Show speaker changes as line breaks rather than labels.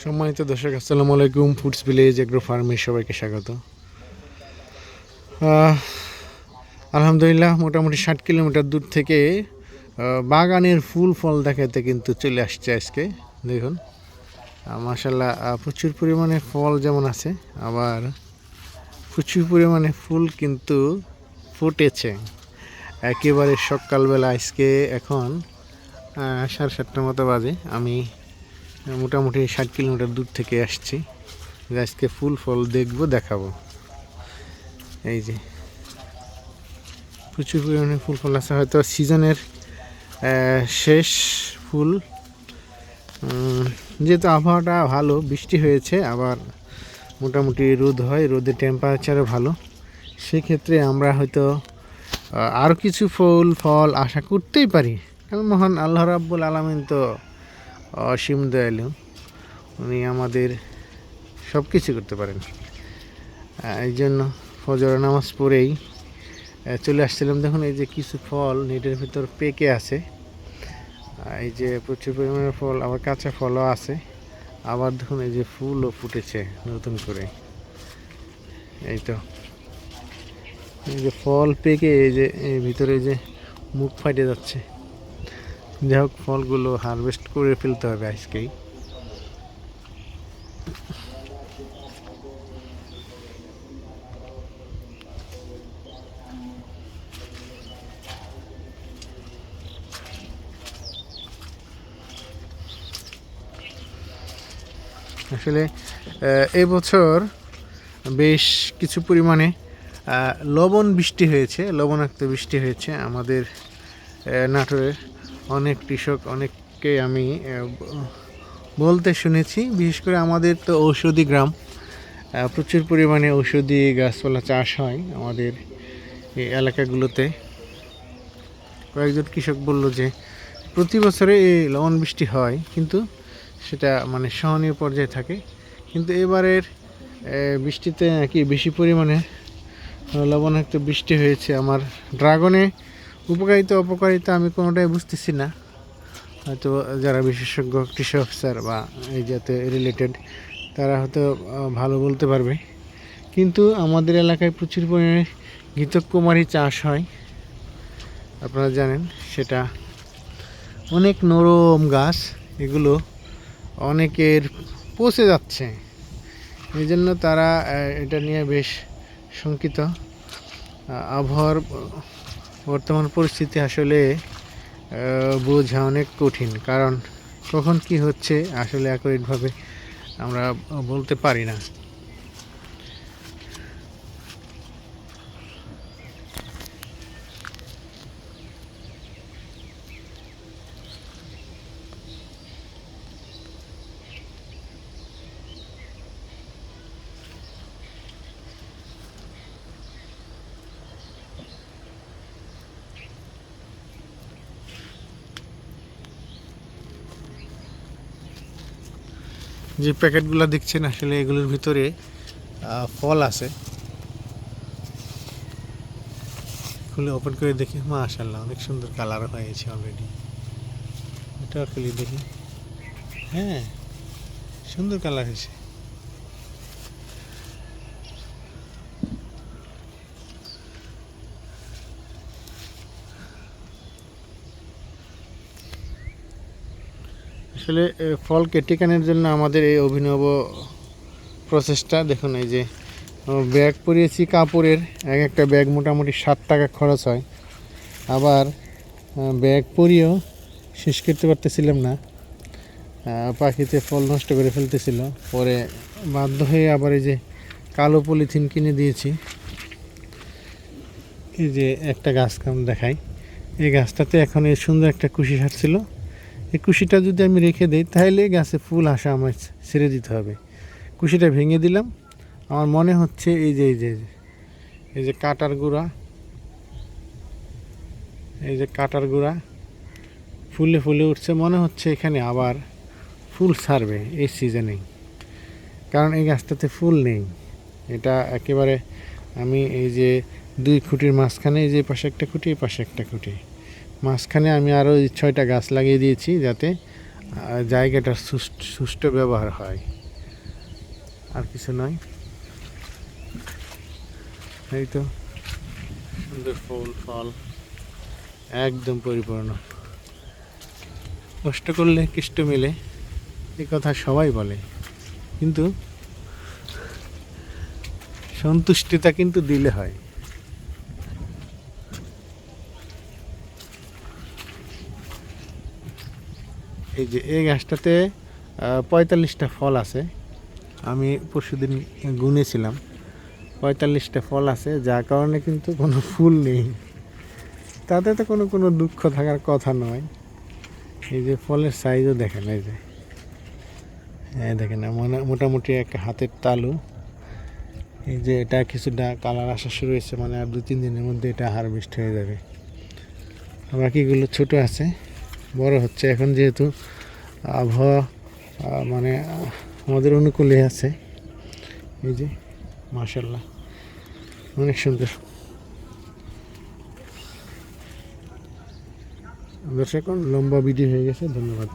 সম্মানিত দর্শক, আসসালামু আলাইকুম। ফুডস ভিলেজ এগ্রো ফার্মে সবাইকে স্বাগত। আলহামদুলিল্লাহ, মোটামুটি 60 কিলোমিটার দূর থেকে বাগানের ফুল ফল দেখাতে কিন্তু চলে আসছে আজকে। দেখুন, মাশাআল্লাহ, প্রচুর পরিমাণে ফল যেমন আছে, আবার প্রচুর পরিমাণে ফুল কিন্তু ফুটেছে। একেবারে সকালবেলা আজকে এখন 7:30টার মতো বাজে। আমি মোটামুটি 60 কিলোমিটার দূর থেকে আসছি, আজকে ফুল ফল দেখবো, দেখাবো। এই যে প্রচুর পরিমাণে ফুল ফল আছে, হয়তো সিজনের শেষ ফুল। যেহেতু আবহাওয়াটা ভালো, বৃষ্টি হয়েছে, আবার মোটামুটি রোদ হয়, রোদের টেম্পারেচারও ভালো, সেক্ষেত্রে আমরা হয়তো আরও কিছু ফুল ফল আশা করতেই পারি। কারণ মহান আল্লাহ রাব্বুল আলামিন তো অসীম দয়ালু, উনি আমাদের সব কিছু করতে পারেন। এই জন্য ফজর নামাজ পড়েই চলে আসছিলাম। দেখুন, এই যে কিছু ফল নেটের ভিতর পেকে আছে, এই যে প্রচুর পরিমাণে ফল, আবার কাঁচা ফলও আছে, আবার দেখুন এই যে ফুলও ফুটেছে নতুন করে। এই তো এই যে ফল পেকে এই যে ভিতরে যে মুখ ফাটে যাচ্ছে। যাই হোক, ফলগুলো হারভেস্ট করে ফেলতে হবে আজকেই। আসলে এবছর বেশ কিছু পরিমাণে লবণাক্ত বৃষ্টি হয়েছে আমাদের নাটোরের অনেক কৃষক, অনেককে আমি বলতে শুনেছি। বিশেষ করে আমাদের তো ঔষধি গ্রাম, প্রচুর পরিমাণে ঔষধি গাছপালা চাষ হয় আমাদের এই এলাকাগুলোতে। কয়েকজন কৃষক বলল যে প্রতি বছরে এই লবণ বৃষ্টি হয়, কিন্তু সেটা মানে সহনীয় পর্যায়ে থাকে। কিন্তু এবারের বৃষ্টিতে নাকি বেশি পরিমাণে লবণাক্ত বৃষ্টি হয়েছে। আমার ড্রাগনে উপকারিতা অপকারিতা আমি কোনোটাই বুঝতেছি না, হয়তো যারা বিশেষজ্ঞ কৃষি অফিসার বা এই জাতীয় রিলেটেড তারা হয়তো ভালো বলতে পারবে। কিন্তু আমাদের এলাকায় প্রচুর পরিমাণে ঘৃতকুমারী চাষ হয়, আপনারা জানেন। সেটা অনেক নরম গাছ, এগুলো অনেকের পচে যাচ্ছে, এই জন্য তারা এটা নিয়ে বেশ শঙ্কিত। আবহাওয়ার বর্তমান পরিস্থিতি আসলে বোঝা অনেক কঠিন, কারণ কখন কি হচ্ছে আসলে অ্যাকুরেটভাবে আমরা বলতে পারি না। যে প্যাকেটগুলো দেখছেন, আসলে এগুলোর ভিতরে ফল আছে। খুলে ওপেন করে দেখি, মাশাআল্লাহ, অনেক সুন্দর কালার হয়েছে অলরেডি। এটা খুলে দেখি, হ্যাঁ, সুন্দর কালার হয়েছে। আসলে ফল কেটে কেনার জন্য আমাদের এই অভিনব প্রচেষ্টা। দেখুন, এই যে ব্যাগ পরিয়েছি কাপড়ের, এক একটা ব্যাগ মোটামুটি 7 টাকা খরচ হয়। আবার ব্যাগ পরিয়েও শেষ করতে পারতেছিলাম না, পাখিতে ফল নষ্ট করে ফেলতেছিল। পরে বাধ্য হয়ে আবার এই যে কালো পলিথিন কিনে দিয়েছি। এই যে একটা গাছ কাম দেখাই, এই গাছটাতে এখন এই সুন্দর একটা কুশি ছাড়ছিল। এই কুশিটা যদি আমি রেখে দিই, তাহলে গাছে ফুল আসা আমার ছেড়ে দিতে হবে। কুশিটা ভেঙে দিলাম, আমার মনে হচ্ছে এই যে এই যে কাটার গুঁড়া, এই যে কাটার গুঁড়া ফুলে ফুলে উঠছে, মনে হচ্ছে এখানে আবার ফুল ছাড়বে এই সিজনেই, কারণ এই গাছটাতে ফুল নেই। এটা একেবারে আমি এই যে 2 খুঁটির মাঝখানে, এই যে পাশে একটা খুঁটি, এই পাশে একটা খুঁটি, মাঝখানে আমি আরও 6টা গাছ লাগিয়ে দিয়েছি, যাতে জায়গাটার সুষ্ঠু ব্যবহার হয়, আর কিছু নয়। এই তো সুন্দর ফুল ফল, একদম পরিপূর্ণ। কষ্ট করলে কৃষ্ট মেলে, এই কথা সবাই বলে, কিন্তু সন্তুষ্টিটা কিন্তু দিলে হয়। এই যে এই গাছটাতে 45টা ফল আছে, আমি পরশুদিন গুনেছিলাম। 45টা ফল আছে, যার কারণে কিন্তু কোনো ফুল নেই। তাতে তো কোনো কোনো দুঃখ থাকার কথা নয়। এই যে ফলের সাইজও দেখেন, এই যে হ্যাঁ দেখেন, মোটামুটি একটা হাতের তালু। এই যে এটা কিছুটা কালার আসা শুরু হয়েছে, মানে আর 2-3 দিনের মধ্যে এটা হারভেস্ট হয়ে যাবে। বাকিগুলো ছোট আছে, বড় হচ্ছে এখন, যেহেতু আবহাওয়া মানে আমাদের অনুকূলে আছে। এই যে মাশাআল্লাহ, অনেক সুন্দর। দর্শক, লম্বা ভিডিও হয়ে গেছে, ধন্যবাদ।